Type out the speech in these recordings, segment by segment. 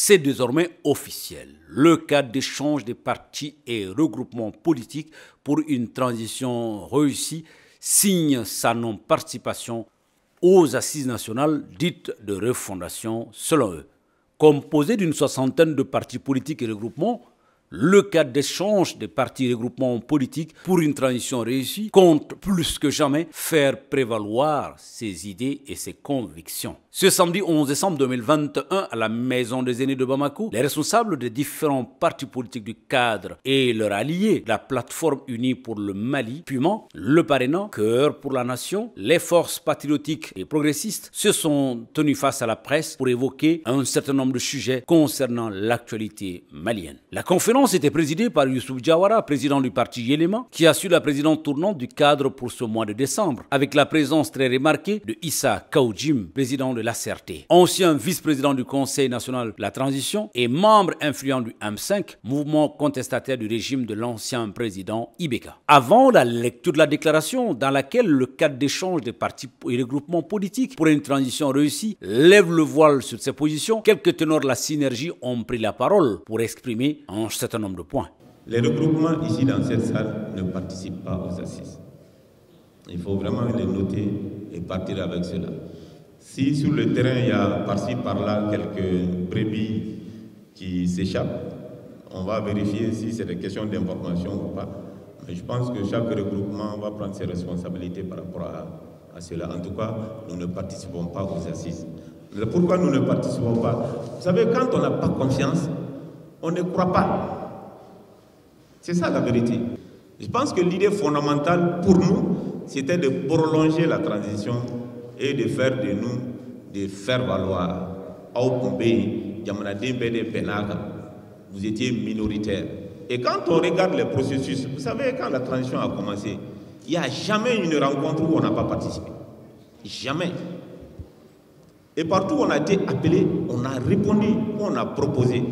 C'est désormais officiel. Le cadre d'échange des partis et regroupements politiques pour une transition réussie signe sa non-participation aux assises nationales dites de refondation selon eux. Composé d'une soixantaine de partis politiques et regroupements, le cadre d'échange des partis et regroupements politiques pour une transition réussie compte plus que jamais faire prévaloir ses idées et ses convictions. Ce samedi 11 décembre 2021, à la Maison des Aînés de Bamako, les responsables des différents partis politiques du cadre et leurs alliés, la plateforme unie pour le Mali, PUMA, le Parrainant, Cœur pour la Nation, les forces patriotiques et progressistes se sont tenus face à la presse pour évoquer un certain nombre de sujets concernant l'actualité malienne. La conférence était présidée par Youssouf Diawara, président du parti Yélema, qui assure la présidente tournante du cadre pour ce mois de décembre, avec la présence très remarquée de Issa Kaoudjim, président de l'ACRT, ancien vice-président du Conseil national de la transition et membre influent du M5, mouvement contestataire du régime de l'ancien président Ibeka. Avant la lecture de la déclaration dans laquelle le cadre d'échange des partis et regroupements politiques pour une transition réussie lève le voile sur ses positions, quelques ténors de la synergie ont pris la parole pour exprimer un certain nombre de points. Les regroupements ici dans cette salle ne participent pas aux assises. Il faut vraiment les noter et partir avec cela. Si sur le terrain il y a par-ci par-là quelques brebis qui s'échappent, on va vérifier si c'est des questions d'information ou pas. Mais je pense que chaque regroupement va prendre ses responsabilités par rapport à cela. En tout cas, nous ne participons pas aux assises. Pourquoi nous ne participons pas? Vous savez, quand on n'a pas confiance, on ne croit pas. C'est ça la vérité. Je pense que l'idée fondamentale pour nous, c'était de prolonger la transition et de faire de nous, de faire valoir. Vous étiez minoritaire. Et quand on regarde les processus, vous savez, quand la transition a commencé, il n'y a jamais une rencontre où on n'a pas participé. Jamais. Et partout où on a été appelé, on a répondu, on a proposé.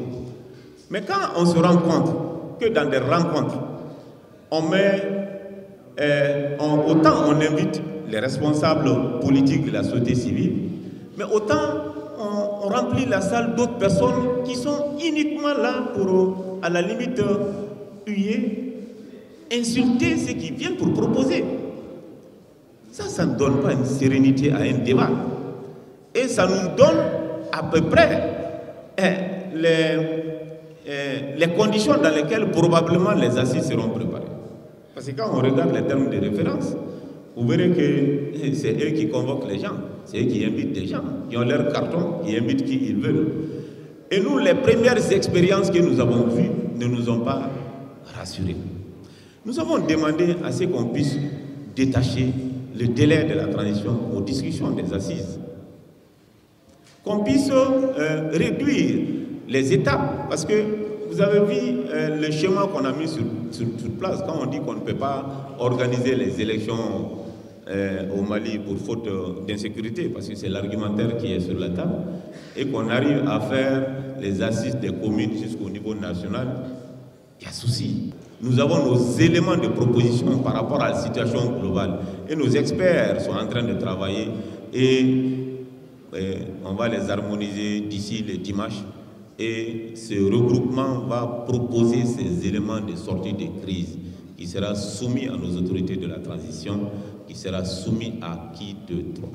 Mais quand on se rend compte que dans des rencontres, on met, autant on invite les responsables politiques de la société civile, mais autant on remplit la salle d'autres personnes qui sont uniquement là pour, à la limite, huer, insulter ceux qui viennent pour proposer. Ça ne donne pas une sérénité à un débat. Et ça nous donne à peu près les conditions dans lesquelles probablement les assises seront préparées. Parce que quand on regarde les termes de référence, vous verrez que c'est eux qui convoquent les gens, c'est eux qui invitent des gens, qui ont leur carton, qui invitent qui ils veulent. Et nous, les premières expériences que nous avons vues ne nous ont pas rassurés. Nous avons demandé à ce qu'on puisse détacher le délai de la transition aux discussions des assises. Qu'on puisse réduire les étapes, parce que vous avez vu le schéma qu'on a mis sur place, quand on dit qu'on ne peut pas organiser les élections au Mali pour faute d'insécurité, parce que c'est l'argumentaire qui est sur la table, et qu'on arrive à faire les assises des communes jusqu'au niveau national, il y a souci. Nous avons nos éléments de proposition par rapport à la situation globale, et nos experts sont en train de travailler, et on va les harmoniser d'ici le dimanche. Et ce regroupement va proposer ces éléments de sortie de crise qui sera soumis à nos autorités de la transition, qui sera soumis à qui de droit.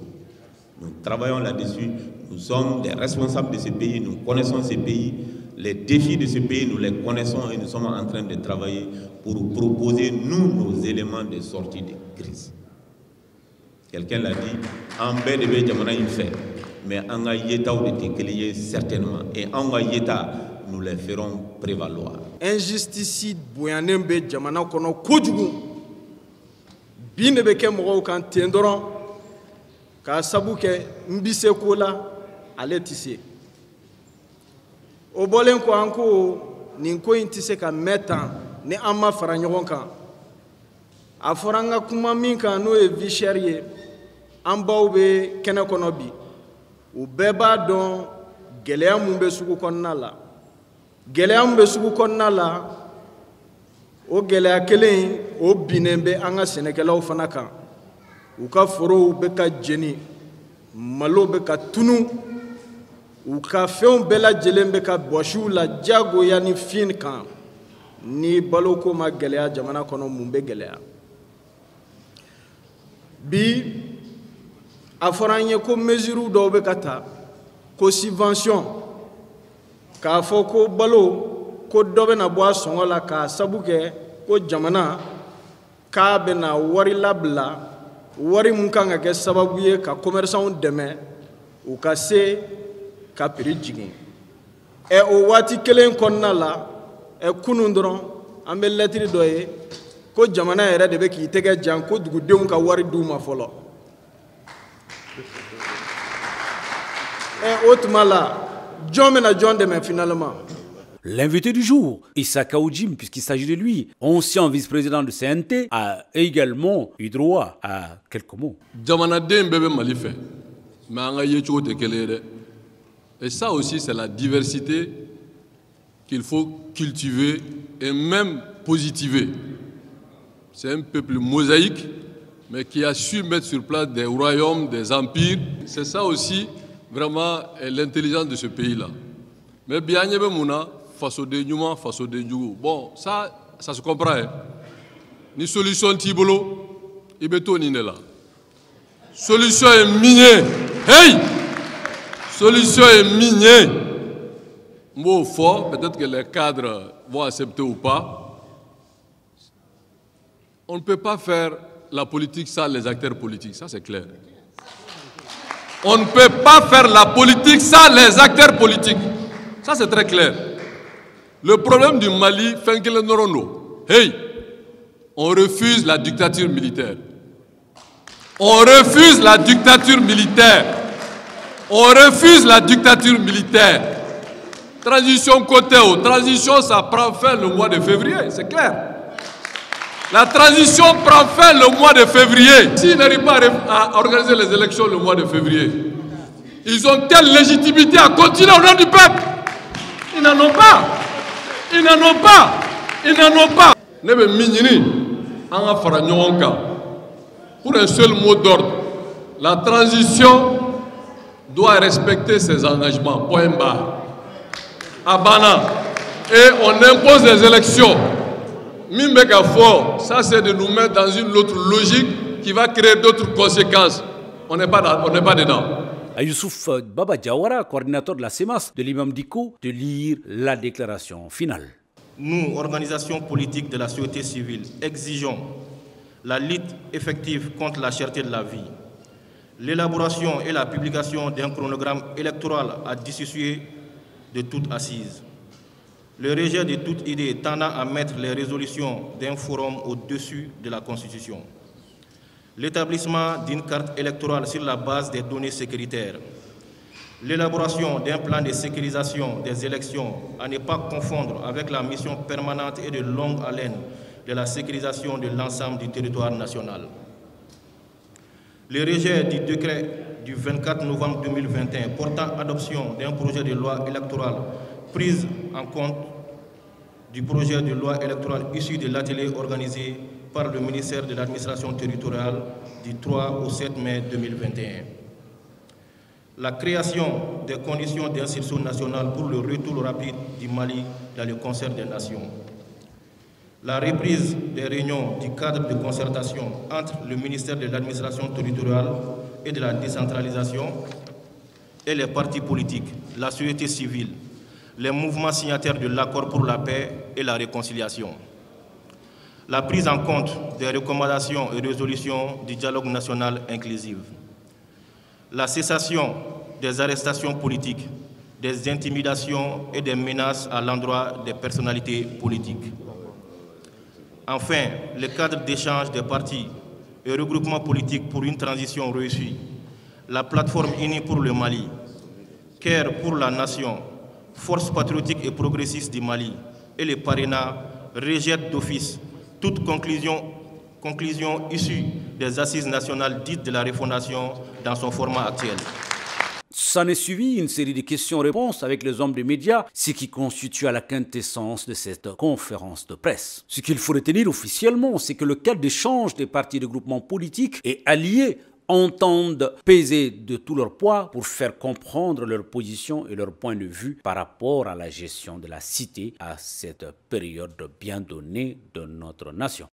Nous travaillons là-dessus, nous sommes des responsables de ce pays, nous connaissons ce pays, les défis de ce pays, nous les connaissons et nous sommes en train de travailler pour proposer, nous, nos éléments de sortie de crise. Quelqu'un l'a dit, en baie de Bédiamana, il fait. Mais en Ayeta, on était certainement. Et en Ayeta, nous les ferons prévaloir. Injustice, Bouyanembe, Djamana, Kono, Koudjougou. Binebeke Moro, quand Tiendron, Kasabouke, Mbise Kola, allez tisser. Au Bolenko, Anko, Ninko Intisse, ka Metan, ne Amma Faragnoronka. A Foranga Kumaminka, no e Vicherie, Ambaoube, Kenakonobi. U bɛɛ b'a dɔn gɛlɛya mun bɛ sugu kɔnɔna la gɛlɛya mun bɛ sugu kɔnɔna la o gɛlɛya kelen o binnen bɛ an ka sɛnɛkɛlaw fana kan u ka forow bɛ ka jeni malo bɛ ka tunu u ka fɛnw bɛɛ lajɛlen bɛ ka bɔsiw la diyagoya ni fin kan ni baloko ma gɛlɛya jamana kɔnɔ mun bɛ gɛlɛya bi a fɔra an ye ko mesure dɔw bɛ ka ta ko subvention k'a fɔ ko balo ko dɔ bɛ na bɔ a sɔngɔ la k'a sabu kɛ ko jamana k'a bɛ na wari labila wari mun kan ka kɛ sababu ye ka commerçants dɛmɛ u ka se ka prix jigin o waati kelen kɔnɔna la kunun dɔrɔn an bɛ lettre dɔ ye ko jamana yɛrɛ de bɛ k'i tɛgɛ jan ko dugudenw ka wari d'u ma fɔlɔ o tuma la jɔn bɛna jɔn dɛmɛ finalement. L'invité du jour, Issa Kaoudjim, puisqu'il s'agit de lui, ancien vice-président de CNT, a également eu droit à quelques mots. Et ça aussi, c'est la diversité qu'il faut cultiver et même positiver. C'est un peuple mosaïque, mais qui a su mettre sur place des royaumes, des empires. C'est ça aussi, vraiment, l'intelligence de ce pays-là. Mais bien, il y a face au dénouement, face au dénouement. Bon, ça se comprend. Hein? Ni solution tibolo, il y a là. Solution est minée. Hey! Solution est minée. Mot fort, peut-être que les cadres vont accepter ou pas. On ne peut pas faire la politique sans les acteurs politiques, ça c'est clair. On ne peut pas faire la politique sans les acteurs politiques. Ça c'est très clair. Le problème du Mali, hey, on refuse la dictature militaire. On refuse la dictature militaire. On refuse la dictature militaire. Transition côté haut. Transition, ça prend fin le mois de février, c'est clair. La transition prend fin le mois de février. S'ils n'arrivent pas à organiser les élections le mois de février, ils ont telle légitimité à continuer au nom du peuple. Ils n'en ont pas. Ils n'en ont pas. Ils n'en ont pas. Pour un seul mot d'ordre, la transition doit respecter ses engagements. Point barre. Abana. Et on impose les élections. Mimbeka fort, ça c'est de nous mettre dans une autre logique qui va créer d'autres conséquences. On n'est pas dedans. À Youssouf Baba Diawara, coordinateur de la CEMAS de l'imam Diko, de lire la déclaration finale. Nous, organisations politiques de la société civile, exigeons la lutte effective contre la cherté de la vie, l'élaboration et la publication d'un chronogramme électoral à dissocier de toute assise, le rejet de toute idée tendant à mettre les résolutions d'un forum au-dessus de la Constitution, l'établissement d'une carte électorale sur la base des données sécuritaires, l'élaboration d'un plan de sécurisation des élections à ne pas confondre avec la mission permanente et de longue haleine de la sécurisation de l'ensemble du territoire national. Le rejet du décret du 24 novembre 2021 portant adoption d'un projet de loi électorale prise en compte du projet de loi électorale issu de l'atelier organisé par le ministère de l'administration territoriale du 3 au 7 mai 2021. La création des conditions d'insertion nationale pour le retour rapide du Mali dans le concert des nations. La reprise des réunions du cadre de concertation entre le ministère de l'administration territoriale et de la décentralisation et les partis politiques, la société civile, les mouvements signataires de l'accord pour la paix et la réconciliation. La prise en compte des recommandations et résolutions du dialogue national inclusif. La cessation des arrestations politiques, des intimidations et des menaces à l'endroit des personnalités politiques. Enfin, le cadre d'échange des partis et regroupements politiques pour une transition réussie. La plateforme unie pour le Mali, CARE pour la nation, Force patriotique et progressiste du Mali et les parrainats rejettent d'office toute conclusion issue des assises nationales dites de la refondation dans son format actuel. S'en est suivi une série de questions-réponses avec les hommes des médias, ce qui constitue à la quintessence de cette conférence de presse. Ce qu'il faut retenir officiellement, c'est que le cadre d'échange des partis de groupements politiques est allié entendent peser de tout leur poids pour faire comprendre leur position et leur point de vue par rapport à la gestion de la cité à cette période bien donnée de notre nation.